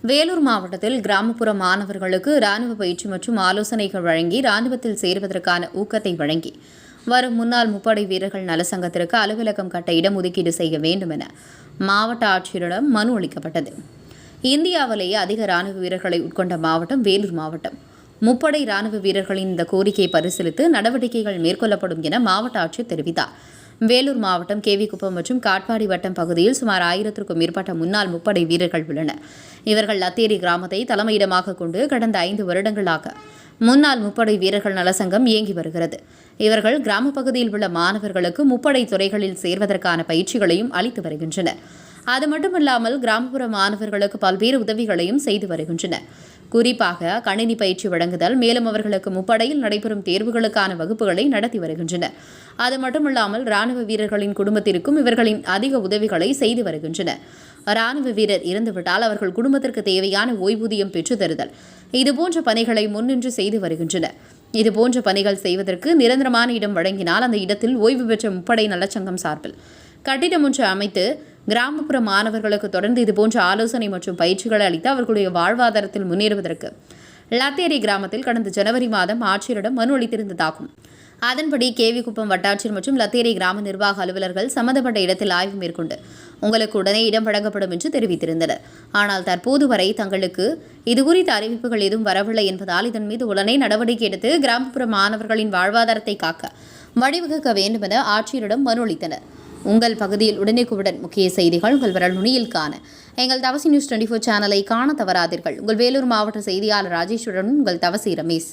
வேலூர் மாவட்டத்தில் கிராமப்புற மாணவர்களுக்கு ராணுவ பயிற்சி மற்றும் ஆலோசனைகள் வழங்கி ராணுவத்தில் சேர்வதற்கான ஊக்கத்தை வழங்கி வரும் முன்னாள் முப்படை வீரர்கள் நலசங்கத்திற்கு அலுவலகம் கட்ட இடஒதுக்கீடு செய்ய வேண்டும் என மாவட்ட ஆட்சியரிடம் மனு அளிக்கப்பட்டது. இந்தியாவிலேயே அதிக ராணுவ வீரர்களை உட்கொண்ட மாவட்டம் வேலூர் மாவட்டம். முப்படை ராணுவ வீரர்களின் இந்த கோரிக்கையை பரிசீலித்து நடவடிக்கைகள் மேற்கொள்ளப்படும் என மாவட்ட ஆட்சியர் தெரிவித்தார். வேலூர் மாவட்டம் கேவிக்குப்பம் மற்றும் காட்பாடி வட்டம் பகுதியில் சுமார் 1000க்கும் மேற்பட்ட முன்னாள் முப்படை வீரர்கள் உள்ளனர். இவர்கள் லத்தேரி கிராமத்தை தலைமையிடமாக கொண்டு கடந்த 5 வருடங்களாக முன்னாள் முப்படை வீரர்கள் நலசங்கம் இயங்கி வருகிறது. இவர்கள் கிராம பகுதியில் உள்ள மாணவர்களுக்கு முப்படை துறைகளில் சேர்வதற்கான பயிற்சிகளையும் அளித்து வருகின்றனர். அது மட்டுமல்லாமல் கிராமப்புற மாணவர்களுக்கு பல்வேறு உதவிகளையும் செய்து வருகின்றனர். குறிப்பாக கணினி பயிற்சி வழங்குதல், மேலும் அவர்களுக்கு முப்படையில் நடைபெறும் தேர்வுகளுக்கான வகுப்புகளை நடத்தி வருகின்றனர். அது மட்டுமல்லாமல் ராணுவ வீரர்களின் குடும்பத்திற்கும் இவர்களின் அதிக உதவிகளை செய்து வருகின்றனர். ராணுவ வீரர் இறந்துவிட்டால் அவர்கள் குடும்பத்திற்கு தேவையான ஓய்வூதியம் பெற்றுத்தருதல், இதுபோன்ற பணிகளை முன்னின்று செய்து வருகின்றனர். இதுபோன்ற பணிகள் செய்வதற்கு நிரந்தரமான இடம் வழங்கினால் அந்த இடத்தில் ஓய்வு பெற்ற முப்படை நலச்சங்கம் சார்பில் கட்டிடம் ஒன்று அமைத்து கிராமப்புற மாணவர்களுக்கு தொடர்ந்து இதுபோன்ற ஆலோசனை மற்றும் பயிற்சிகளை அளித்து அவர்களுடைய வாழ்வாதாரத்தில் முன்னேறுவதற்கு லத்தேரி கிராமத்தில் கடந்த ஜனவரி மாதம் ஆட்சியரிடம் மனு அளித்திருந்ததாகும். அதன்படி கேவிக்குப்பம் வட்டாட்சியர் மற்றும் லத்தேரி கிராம நிர்வாக அலுவலர்கள் சம்பந்தப்பட்ட இடத்தில் ஆய்வு மேற்கொண்டு உங்களுக்கு உடனே இடம் வழங்கப்படும் என்று தெரிவித்திருந்தனர். ஆனால் தற்போது வரை தங்களுக்கு இதுகுறித்த அறிவிப்புகள் எதுவும் வரவில்லை என்பதால் இதன் மீது உடனே நடவடிக்கை எடுத்து கிராமப்புற மாணவர்களின் வாழ்வாதாரத்தை காக்க வழிவகுக்க வேண்டும் என ஆட்சியரிடம் மனு அளித்தனர். உங்கள் பகுதியில் உடனுக்குடன் முக்கிய செய்திகள் உங்கள் விரல் நுனியில் காண எங்கள் தவசி நியூஸ் 24 சேனலை காண தவறாதீர்கள். உங்கள் வேலூர் மாவட்ட செய்தியாளர் ராஜேஷுடன் உங்கள் தவசி ரமேஷ்.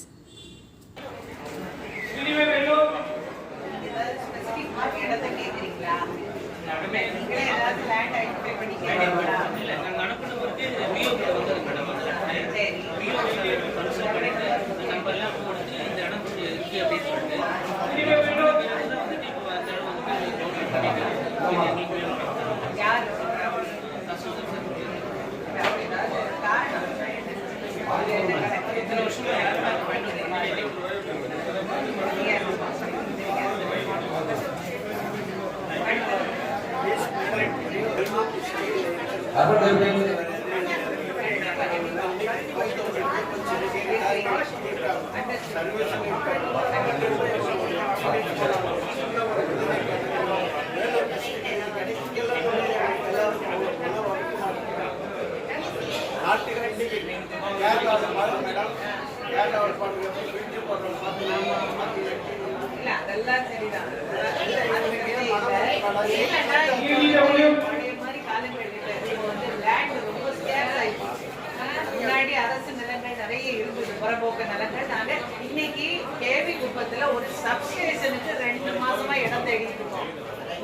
முன்னாடி அரசு நிலங்கள் நிறைய இருந்தது, புறம்போக்கு நிலங்கள். நாங்க இன்னைக்கு கேவிக்குப்பத்துல ஒரு சப்ஸ்டேஷனுக்கு 2 மாசமா இடம் தேடிட்டு இருக்கோம்.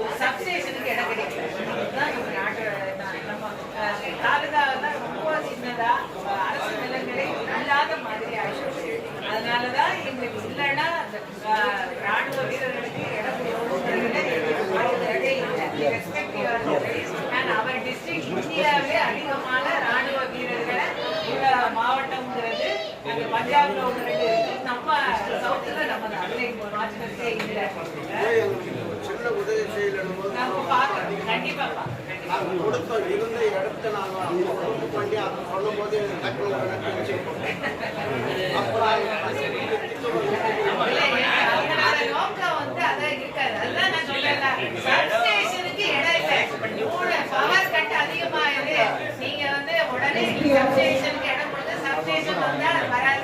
ஒரு சப்ஸ்டேஷனுக்கு இடம் கிடைக்கல. தாலுகாவில் ரொம்ப சின்னதா அரசு நிலங்களே இல்லாத மாதிரி ஆயிடுச்சு. அதனாலதான் எங்களுக்கு இல்லைன்னா ராணுவ வீரர்களுக்கு இடம் அவர் டிஸ்ட்ரிக்ட் இந்தியாவிலே அதிகமான ராணுவ வீரர்களை உள்ள மாவட்டம்ங்கிறது அந்த பஞ்சாப்ல ஒன்று 2 இருக்கு. நம்ம சவுத்துல நம்ம தான் மாற்றத்தே இல்லை. நம்ம பார்க்கணும், கண்டிப்பா இருந்த இடத்த நாங்கள் பண்ணி அதை சொல்லும் போது நோக்கம் வந்து அதான் இருக்காது. அதுதான் நான் சொல்லல, சப்ஸ்டேஷனுக்கு இடம் இல்லை, பவர் கட் அதிகமா இருக்கு. நீங்க வந்து உடனே சப்ஸ்டேஷனுக்கு இடம் கொடுத்து சப்ஸ்டேஷன் வந்தா வராது,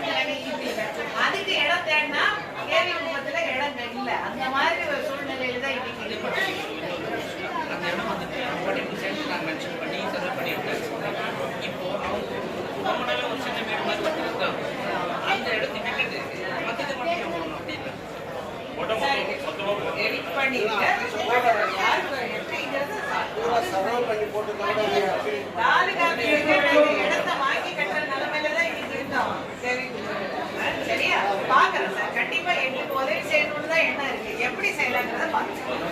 அதுக்கு இடம் தேடினா கேவிக்குப்பத்துல இடம் இல்லை. அந்த மாதிரி ஒரு சூழ்நிலையில தான் இன்னைக்கு இருக்கு. இடத்தை வாங்கி கட்டுற நிலைமையில தான் இன்னைக்கு இருந்தோம். சரியா பாக்குறேன் சார், கண்டிப்பா எங்களுக்கு உதவி செய்யணும்னு தான் எண்ணம் இருக்கு. எப்படி செய்யலாங்கிறத பாக்குறேன்.